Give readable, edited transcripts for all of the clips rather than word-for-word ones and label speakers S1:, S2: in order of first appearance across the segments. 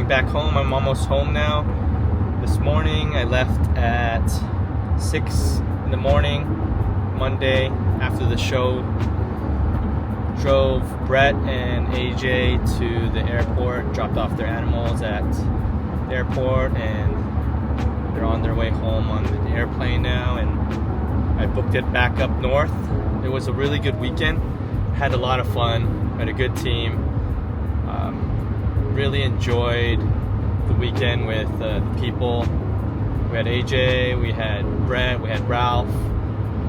S1: driving back home. I'm almost home now. This morning I left at 6 in the morning, Monday, after the show. Drove Brett and AJ to the airport, dropped off their animals at the airport, and they're on their way home on the airplane now, and I booked it back up north. It was a really good weekend. Had a lot of fun. Had a good team. Really enjoyed the weekend with the people. We had AJ, we had Brett, we had Ralph,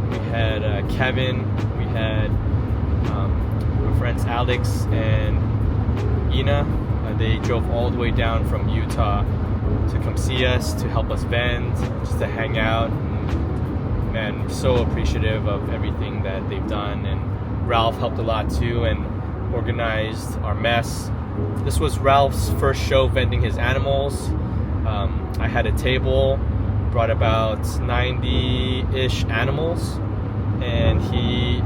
S1: we had Kevin, we had my friends Alex and Ina. They drove all the way down from Utah to come see us, to help us vend, just to hang out. And, man, we're so appreciative of everything that they've done. And Ralph helped a lot too and organized our mess. This was Ralph's first show vending his animals. I had a table, brought about 90-ish animals, and he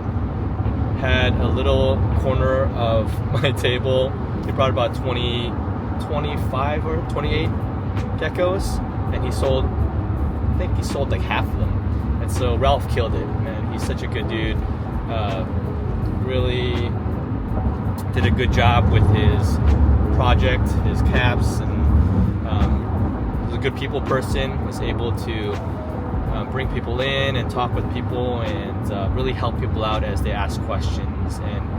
S1: had a little corner of my table. He brought about 25 or 28 geckos, and I think he sold like half of them. And so Ralph killed it, man. He's such a good dude. Really did a good job with his project, his caps, and was a good people person. Was able to bring people in and talk with people and really help people out as they ask questions, and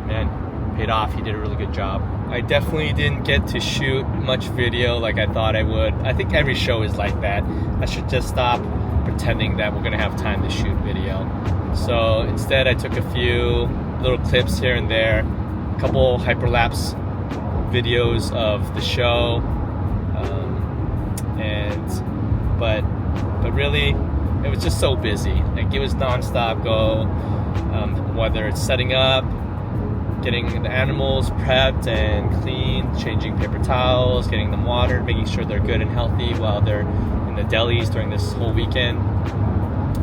S1: man, paid off. He did a really good job. I definitely didn't get to shoot much video like I thought I would. I think every show is like that. I should just stop pretending that we're gonna have time to shoot video. So instead I took a few little clips here and there, a couple hyperlapse videos of the show, but really it was just so busy. Like, it was non-stop go, whether it's setting up, getting the animals prepped and cleaned, changing paper towels, getting them watered, making sure they're good and healthy while they're in the delis during this whole weekend,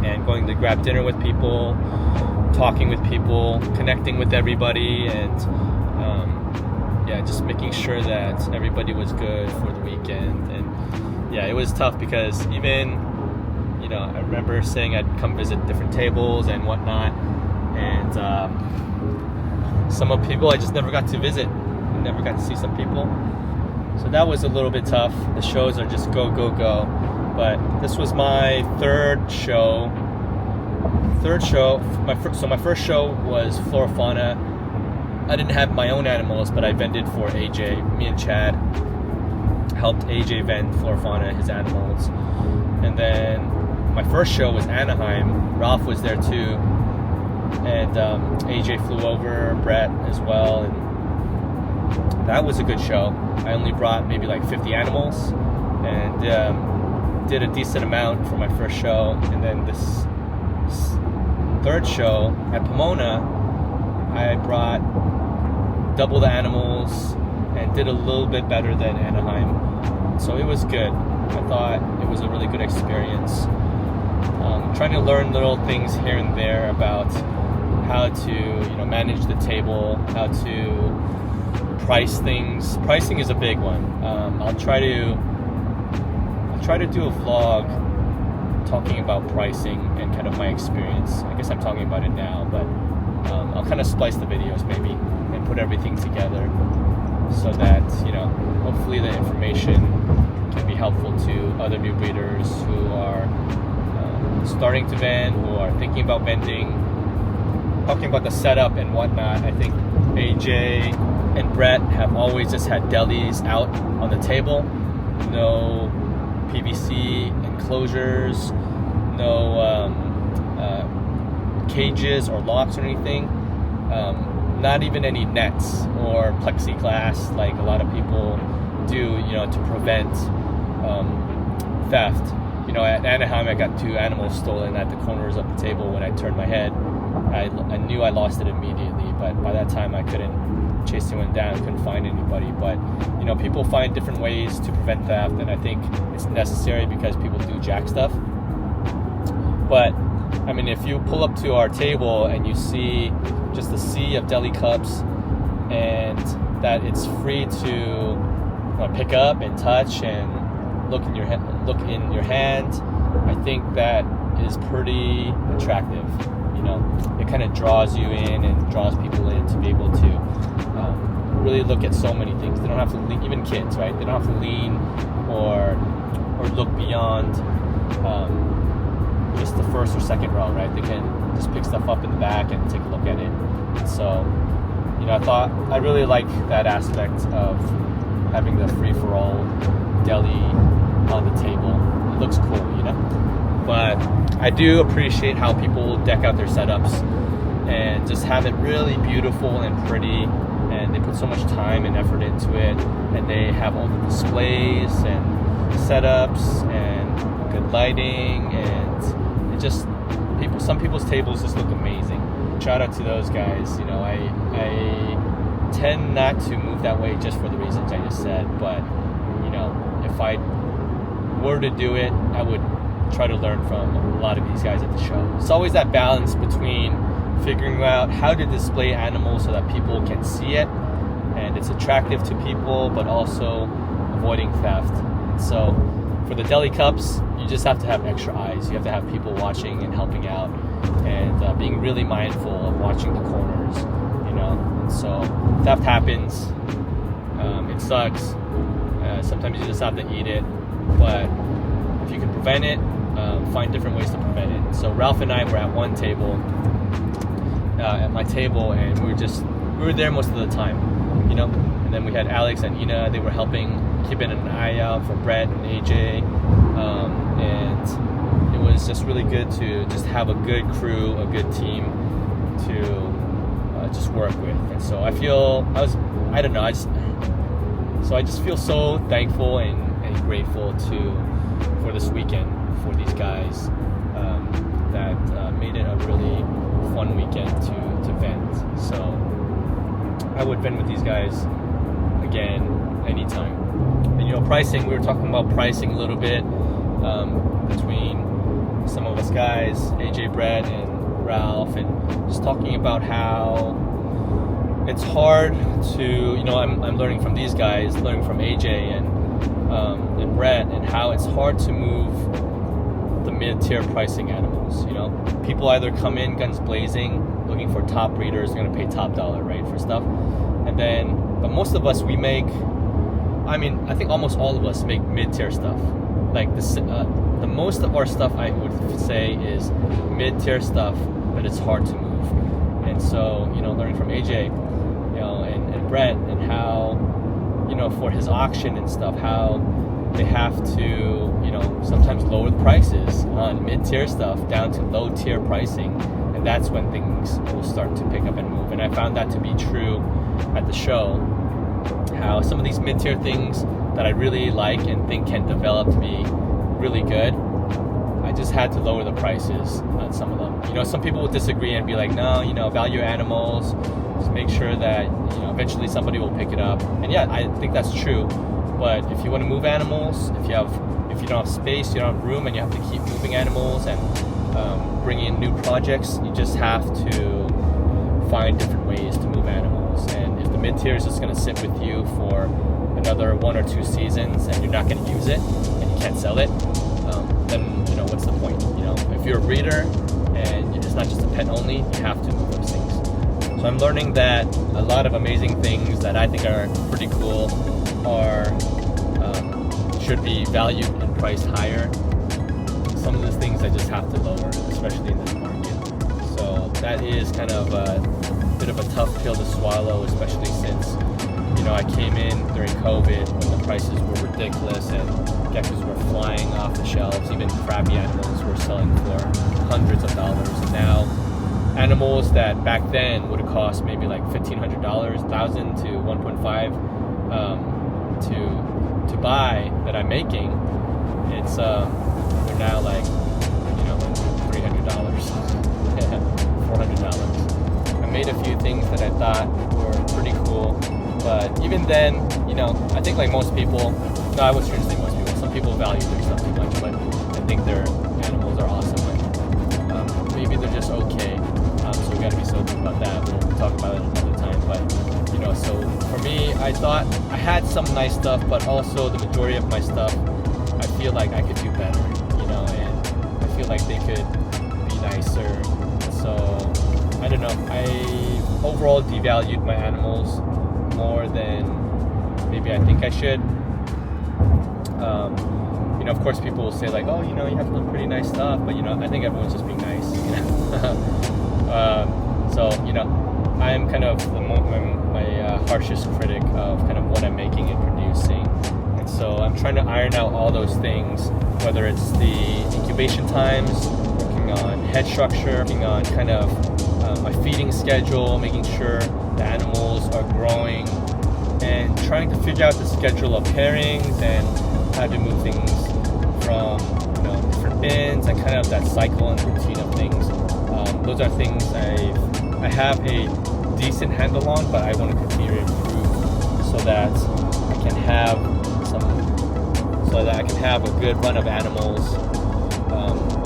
S1: and going to grab dinner with people, talking with people, connecting with everybody, and just making sure that everybody was good for the weekend. And yeah, it was tough because even, I remember saying I'd come visit different tables and whatnot, and some of people I just never got to visit. I never got to see some people. So that was a little bit tough. The shows are just go, go, go. But this was my third show. My first show was Flora Fauna. I didn't have my own animals, but I vended for AJ. Me and Chad helped AJ vend Flora Fauna, his animals. And then my first show was Anaheim. Ralph was there too. And AJ flew over, Brett as well. And that was a good show. I only brought maybe like 50 animals, and did a decent amount for my first show. And then this third show at Pomona, I brought double the animals and did a little bit better than Anaheim. So it was good. I thought it was a really good experience. Trying to learn little things here and there about how to manage the table, how to price things. Pricing is a big one. I'll try to do a vlog talking about pricing and kind of my experience. I guess I'm talking about it now, but I'll kind of splice the videos maybe and put everything together so that hopefully the information can be helpful to other new breeders who are starting to vend, who are thinking about vending, talking about the setup and whatnot. I think AJ and Brett have always just had delis out on the table, no PVC enclosures, no cages or locks or anything, not even any nets or plexiglass like a lot of people do, to prevent theft. At Anaheim, I got 2 animals stolen at the corners of the table. When I turned my head, I knew I lost it immediately, but by that time I couldn't chase anyone down, couldn't find anybody. But people find different ways to prevent theft, and I think it's necessary because people do jack stuff. But if you pull up to our table and you see just a sea of deli cups, and that it's free to pick up and touch and look in your hand, I think that is pretty attractive. It kind of draws you in and draws people in to be able to really look at so many things. They don't have to lean, even kids, right? They don't have to lean or look beyond just the first or second row, right? They can just pick stuff up in the back and take a look at it. So, I really like that aspect of having the free-for-all deli on the table. It looks cool, But I do appreciate how people deck out their setups and just have it really beautiful and pretty, and they put so much time and effort into it, and they have all the displays and setups and good lighting, and some people's tables just look amazing. Shout out to those guys. I tend not to move that way just for the reasons I just said, but if I were to do it, I would try to learn from a lot of these guys at the show. It's always that balance between figuring out how to display animals so that people can see it and it's attractive to people, but also avoiding theft. So for the deli cups, you just have to have extra eyes. You have to have people watching and helping out, and being really mindful of watching the corners. And so theft happens. It sucks. Sometimes you just have to eat it, but if you can prevent it, find different ways to prevent it. So Ralph and I were at one table, at my table, and we were there most of the time, and then we had Alex and Ina. They were helping, keeping an eye out for Brett and AJ, and it was just really good to just have a good crew, a good team to just work with. And so I just feel so thankful and grateful for this weekend, for these guys that made it a really fun weekend to vent. So I would vent with these guys again anytime. And pricing, we were talking about pricing a little bit between some of us guys, AJ, Brett, and Ralph, and just talking about how it's hard to, I'm learning from these guys, learning from AJ and Brett, and how it's hard to move the mid-tier pricing animals. People either come in guns blazing, looking for top breeders, they're going to pay top dollar, right, for stuff. But most of us, I think almost all of us make mid-tier stuff. Like the most of our stuff, I would say, is mid-tier stuff, but it's hard to move. And so, learning from AJ, and Brett, and how, for his auction and stuff, how they have to, sometimes lower the prices on mid-tier stuff down to low-tier pricing, and that's when things will start to pick up and move. And I found that to be true at the show, how some of these mid-tier things that I really like and think can develop to be really good, I just had to lower the prices on some of them. Some people will disagree and be like, no, value animals, just make sure that, eventually somebody will pick it up. And yeah, I think that's true. But if you want to move animals, if you don't have space, you don't have room, and you have to keep moving animals and bring in new projects, you just have to find different ways to move animals. And if the mid-tier is just going to sit with you for another 1 or 2 seasons and you're not going to use it and you can't sell it, then what's the point? If you're a breeder and it's not just a pet only, you have to move those things. So I'm learning that a lot of amazing things that I think are pretty cool should be valued and priced higher. Some of the things I just have to lower, especially in this market. So that is kind of a bit of a tough pill to swallow, especially since I came in during COVID when the prices were ridiculous and geckos were flying off the shelves. Even crappy animals were selling for hundreds of dollars. And now animals that back then would have cost maybe like $1,500, $1,000 to $1.5 to buy, that I'm making, it's they're now like $300, $400. I made a few things that I thought were pretty cool. But even then, I think like most people, no, I was trying to say most people, some people value their stuff too much, but I think their animals are awesome, and maybe they're just okay, so we gotta be sober about that. We'll talk about it another time, but, so for me, I I thought I had some nice stuff, but also the majority of my stuff, I feel like I could do better, you know, and I feel like they could be nicer. So I don't know. I overall devalued my animals more than maybe I think I should. You know, of course, people will say like, "Oh, you know, you have some pretty nice stuff," but you know, I think everyone's just being nice. You know? So you know, I am kind of my harshest critic of kind of what I'm making and producing, and so I'm trying to iron out all those things, whether it's the incubation times, working on head structure, working on kind of my feeding schedule, making sure the animals are growing, and trying to figure out the schedule of pairings and how to move things from, you know, different bins and kind of that cycle and routine of things. Those are things I have a decent handle on, but I want to continue to improve so that I can have a good run of animals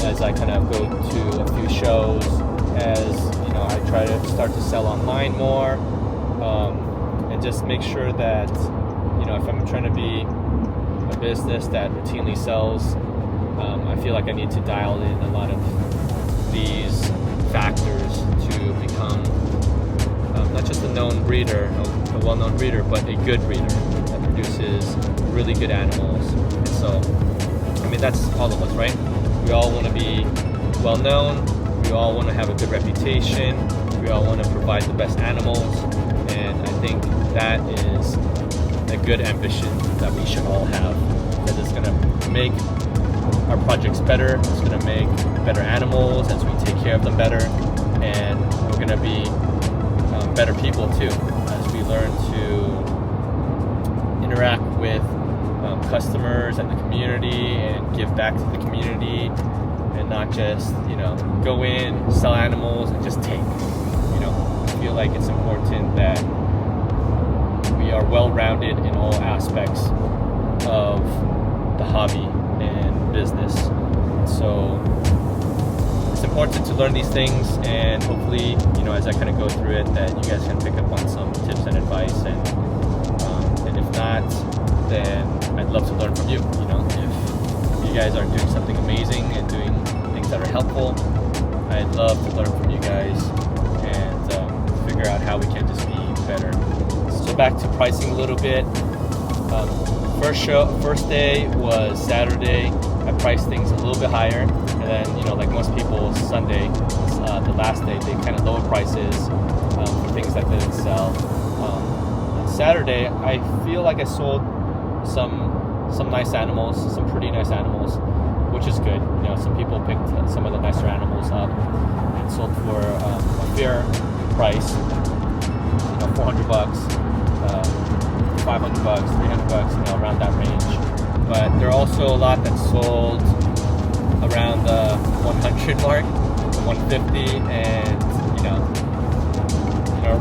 S1: as I kind of go to a few shows, as you know, I try to start to sell online more, and just make sure that, you know, if I'm trying to be a business that routinely sells, I feel like I need to dial in a lot of these factors to become not just a known breeder, a well-known breeder, but a good breeder that produces really good animals. And so, I mean, that's all of us, right? We all want to be well-known. We all want to have a good reputation. We all want to provide the best animals. And I think that is a good ambition that we should all have. That is going to make our projects better. It's going to make better animals as we take care of them better. And we're going to be better people too, as we learn to interact with customers and the community and give back to the community, and not just, you know, go in, sell animals and just take. You know, I feel like it's important that we are well-rounded in all aspects of the hobby and business. So it's important to learn these things, and hopefully, you know, as I kind of go through it, that you guys can pick up on some tips and advice, and if not, then I'd love to learn from you. You know, if you guys are doing something amazing and doing things that are helpful, I'd love to learn from you guys and figure out how we can just be better. So back to pricing a little bit. First day was Saturday. I priced things a little bit higher, and then, you know, like most people, Sunday, the last day, they kind of lower prices for things that didn't sell. On Saturday, I feel like I sold some nice animals, some pretty nice animals, which is good. You know, some people picked some of the nicer animals up and sold for a fair price. You know, $400, $500, $300, you know, around that range. But there are also a lot that sold around the 100 mark, the 150, and you know,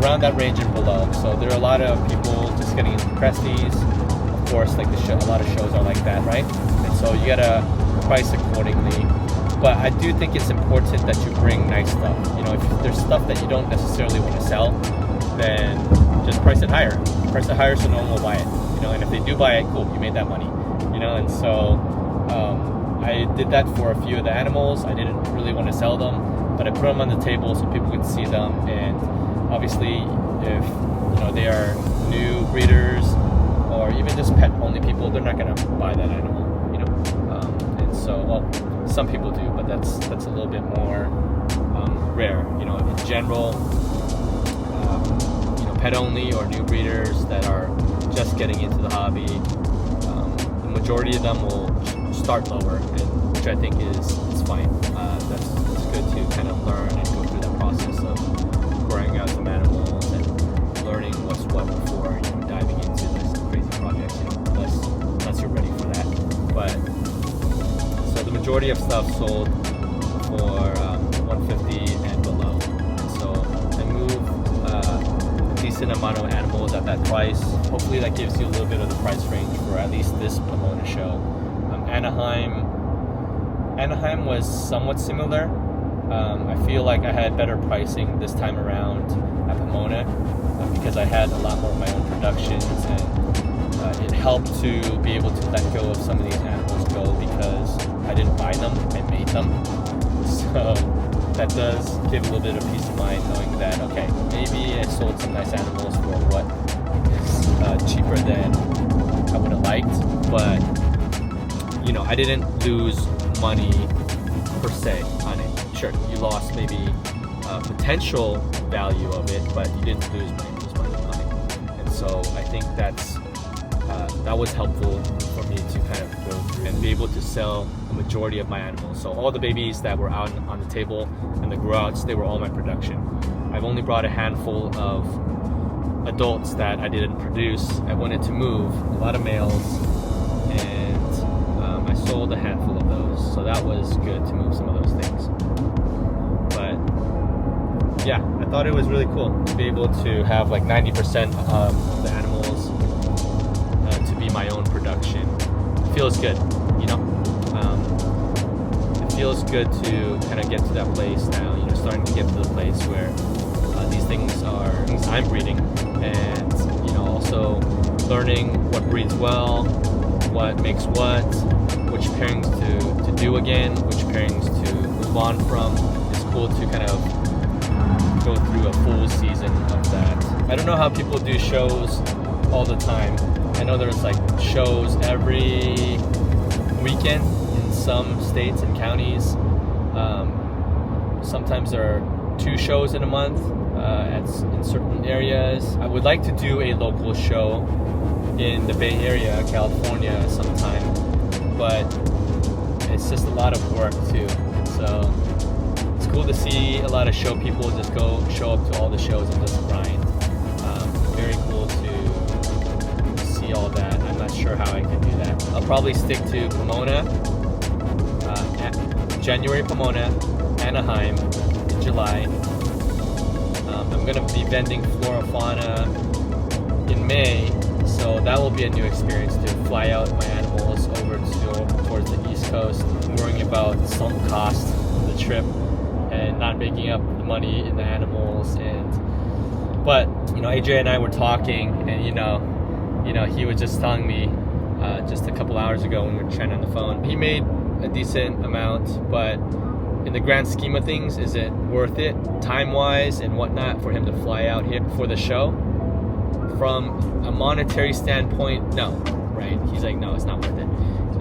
S1: around that range and below. So there are a lot of people just getting into Presties. Of course, like a lot of shows are like that, right? And so you gotta price accordingly. But I do think it's important that you bring nice stuff. You know, if there's stuff that you don't necessarily want to sell, then just price it higher. Price it higher so no one will buy it. You know, and if they do buy it, cool, you made that money. You know, and so I did that for a few of the animals. I didn't really want to sell them, but I put them on the table so people could see them. And obviously, if you know they are new breeders or even just pet-only people, they're not going to buy that animal. You know, and so, well, some people do, but that's a little bit more rare. You know, in general, you know, pet-only or new breeders that are just getting into the hobby, the majority of them will start lower, which I think is fine. That's good to kind of learn and go through that process of growing out some animals and learning what's what before, you know, diving into this crazy projects. You know, unless you're ready for that. But so the majority of stuff sold for 150 and below. And so I moved a decent amount of animals at that price. Hopefully that gives you a little bit of the price range for at least this Pomona show. Anaheim was somewhat similar. I feel like I had better pricing this time around at Pomona because I had a lot more of my own productions, and it helped to be able to let go of some of these animals go because I didn't buy them, I made them. So that does give a little bit of peace of mind knowing that, okay, maybe I sold some nice animals for what is cheaper than I would have liked, but you know, I didn't lose money per se on it. Sure, you lost maybe potential value of it, but you didn't lose money on it. And so I think that was helpful for me to kind of go through and be able to sell the majority of my animals. So all the babies that were out on the table and the grow-outs, they were all my production. I've only brought a handful of adults that I didn't produce. I wanted to move a lot of males, and I sold a handful of those. So that was good to move some of those things. But yeah, I thought it was really cool to be able to have like 90% of the animals to be my own production. It feels good, you know? It feels good to kind of get to that place now, you know, starting to get to the place where these things are things I'm breeding, and, you know, also learning what breeds well, what makes what, which pairings to do again, which pairings to move on from. It's cool to kind of go through a full season of that. I don't know how people do shows all the time. I know there's like shows every weekend in some states and counties. Sometimes there are 2 shows in a month in certain areas. I would like to do a local show in the Bay Area, California sometime, but it's just a lot of work too. So it's cool to see a lot of show people just show up to all the shows and just grind. Very cool to see all that. I'm not sure how I can do that. I'll probably stick to Pomona, January Pomona, Anaheim in July. I'm going to be vending flora fauna in May, so that will be a new experience to fly out my animals over towards the East Coast, worrying about some cost of the trip and not making up the money in the animals. But you know, AJ and I were talking, and you know, he was just telling me just a couple hours ago when we were chatting on the phone, he made a decent amount, but in the grand scheme of things, is it worth it time-wise and whatnot for him to fly out here for the show? From a monetary standpoint, no, right? He's like, no, it's not worth it.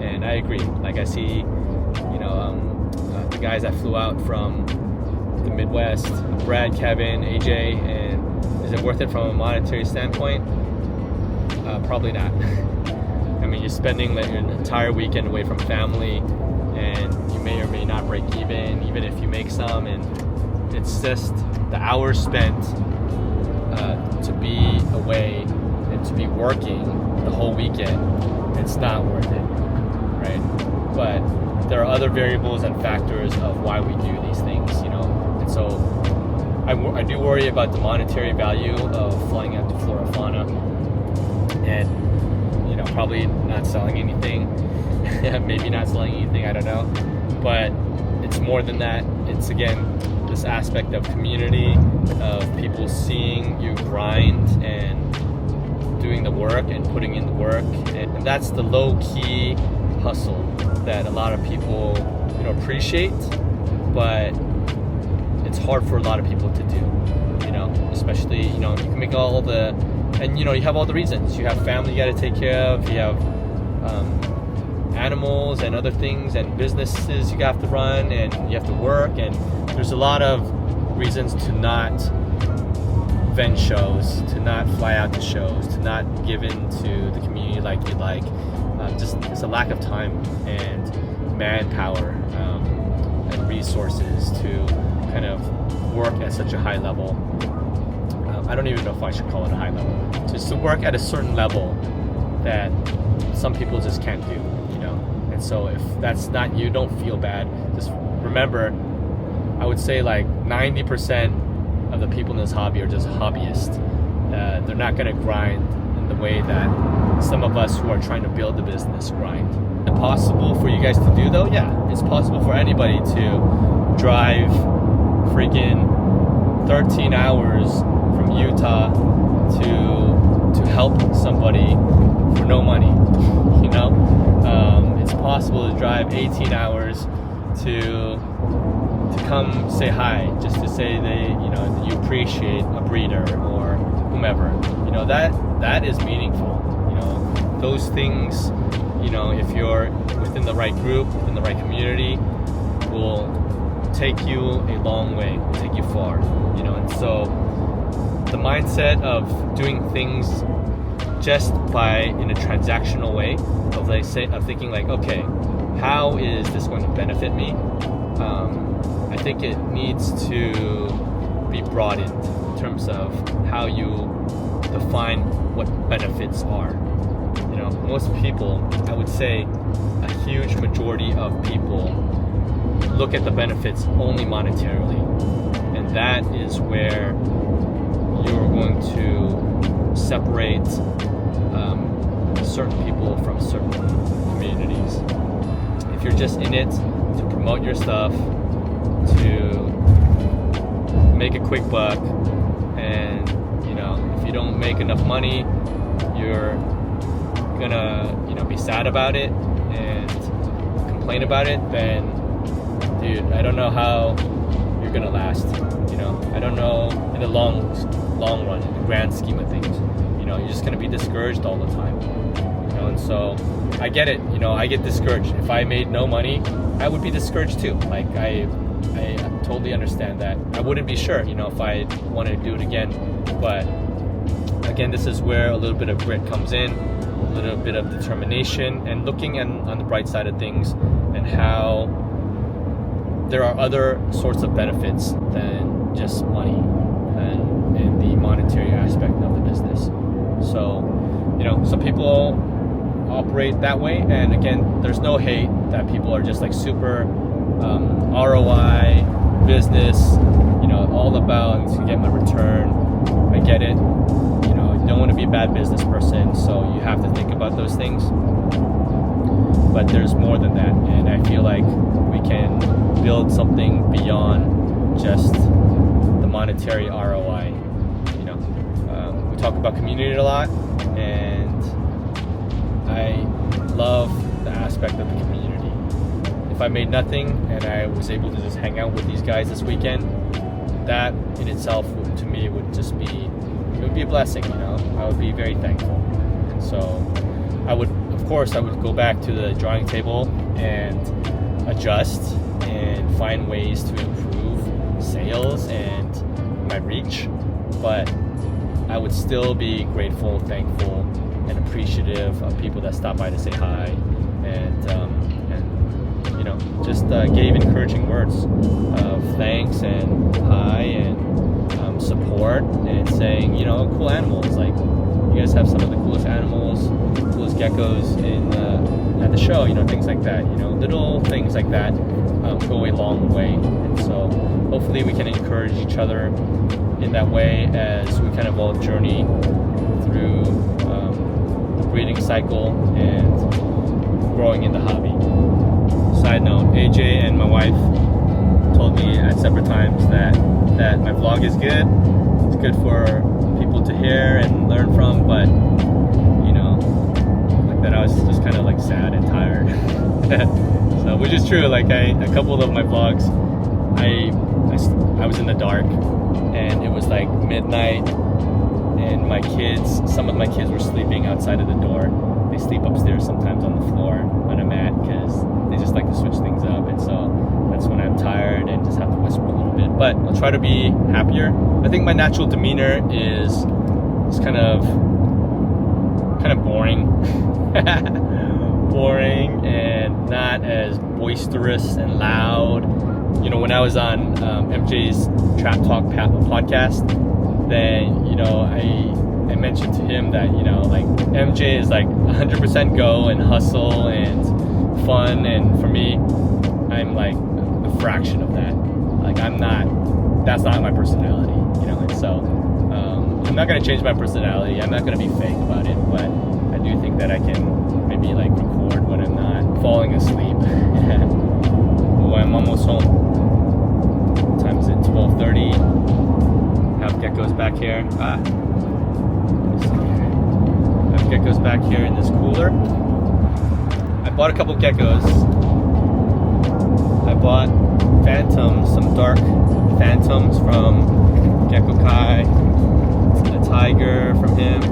S1: And I agree. Like, I see, you know, the guys that flew out from the Midwest, Brad, Kevin, AJ, and is it worth it from a monetary standpoint? Probably not. I mean, you're spending like an entire weekend away from family, and you may or may not break even if you make some, and it's just the hours spent to be away and to be working the whole weekend. It's not worth it, right? But there are other variables and factors of why we do these things, you know. And so I do worry about the monetary value of flying out to flora fauna and, you know, probably not selling anything. Maybe not selling anything, I don't know. But it's more than that. It's, again, this aspect of community, of people seeing you grind and doing the work and putting in the work. And that's the low-key hustle that a lot of people, you know, appreciate, but it's hard for a lot of people to do, you know, especially, you know, you can make all the, and, you know, you have all the reasons. You have family you got to take care of, you have animals and other things and businesses you have to run, and you have to work, and there's a lot of reasons to not vend shows, to not fly out to shows, to not give in to the community like you'd like. Just it's a lack of time and manpower and resources to kind of work at such a high level. I don't even know if I should call it a high level. Just to work at a certain level that some people just can't do, you know. And so if that's not you, don't feel bad. Just remember, I would say like 90% of the people in this hobby are just hobbyists. They're not going to grind in the way that some of us who are trying to build the business grind. Is it possible for you guys to do though? Yeah, it's possible for anybody to drive freaking 13 hours from Utah to help somebody for no money. You know, it's possible to drive 18 hours to come say hi, just to say that you appreciate a breeder or whomever. You know, that is meaningful. You know, those things, you know, if you're within the right group, within the right community, will take you a long way, will take you far. You know, and so the mindset of doing things just in a transactional way, of thinking like, okay, how is this going to benefit me? I think it needs to be broadened in terms of how you define what benefits are. You know, most people, I would say a huge majority of people look at the benefits only monetarily, and that is where you're going to separate certain people from certain communities. If you're just in it to promote your stuff, to make a quick buck, and you know, if you don't make enough money, you're gonna, you know, be sad about it and complain about it, then dude, I don't know how you're gonna last. You know, I don't know in the long run, in the grand scheme of things. You know, you're just gonna be discouraged all the time. You know, and so I get it. You know, I get discouraged. If I made no money, I would be discouraged too. Like I totally understand that. I wouldn't be sure, you know, if I wanted to do it again. But again, this is where a little bit of grit comes in, a little bit of determination, and looking on the bright side of things, and how there are other sorts of benefits than just money and the monetary aspect of the business. So, you know, some people operate that way, and again, there's no hate that people are just like super ROI business, you know, all about to get my return. I get it. You know, you don't want to be a bad business person, so you have to think about those things. But there's more than that, and I feel like we can build something beyond just the monetary ROI. You know, we talk about community a lot, and I love the aspect of the community. If I made nothing and I was able to just hang out with these guys this weekend, that in itself to me would just be, it would be a blessing. You know, I would be very thankful. And so I would go back to the drawing table and adjust and find ways to improve sales and my reach, but I would still be grateful, thankful, and appreciative of people that stop by to say hi, and you know, just gave encouraging words of thanks and hi and support, and saying, you know, cool animals, like you guys have some of the coolest animals, coolest geckos at the show, you know, things like that. You know, little things like that go a long way. And so hopefully we can encourage each other in that way as we kind of all journey through the breeding cycle and growing in the hobby. Side note, AJ and my wife told me at separate times that my vlog is good. It's good for people to hear and learn from, but you know, like that I was just kind of like sad and tired. So, which is true. Like a couple of my vlogs, I was in the dark, and it was like midnight, and some of my kids were sleeping outside of the door. They sleep upstairs sometimes on the floor on a mat because they just like to switch things up, and so that's when I'm tired and just have to whisper a little bit. But I'll try to be happier. I think my natural demeanor is kind of boring. Boring and not as boisterous and loud. You know, when I was on MJ's Trap Talk podcast, then, you know, I mentioned to him that, you know, like MJ is like 100% go and hustle and fun, and for me, I'm like a fraction of that. Like that's not my personality, you know, and so I'm not going to change my personality. I'm not going to be fake about it, but I do think that I can maybe like record when I'm not falling asleep when I'm almost home. What time is it? 12:30. Have geckos back here. I have geckos back here in this cooler. I bought a couple geckos. I bought phantoms, some dark phantoms from Gecko Kai, and a tiger from him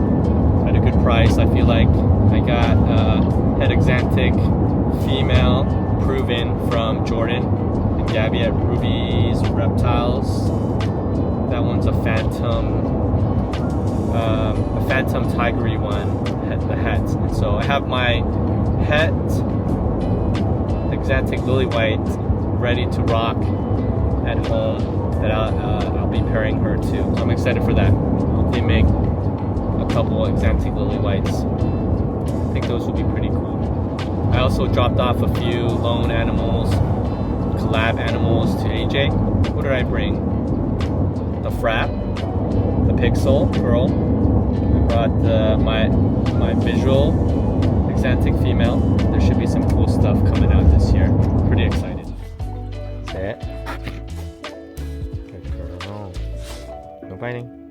S1: at a good price. I feel like I got head exantic female proven from Jordan and Gabby at Ruby's Reptiles. That one's a phantom tigery one, the het. And so I have my het exantic lily white ready to rock at home that I'll be pairing her to. So I'm excited for that. Hopefully make a couple exantic lily whites. I think those will be pretty cool. I also dropped off a few lone animals, collab animals to AJ. What did I bring? The frap, the pixel girl. I brought my visual exantic female. There should be some cool stuff coming out this year. Pretty excited. That's it. Good girl. No biting.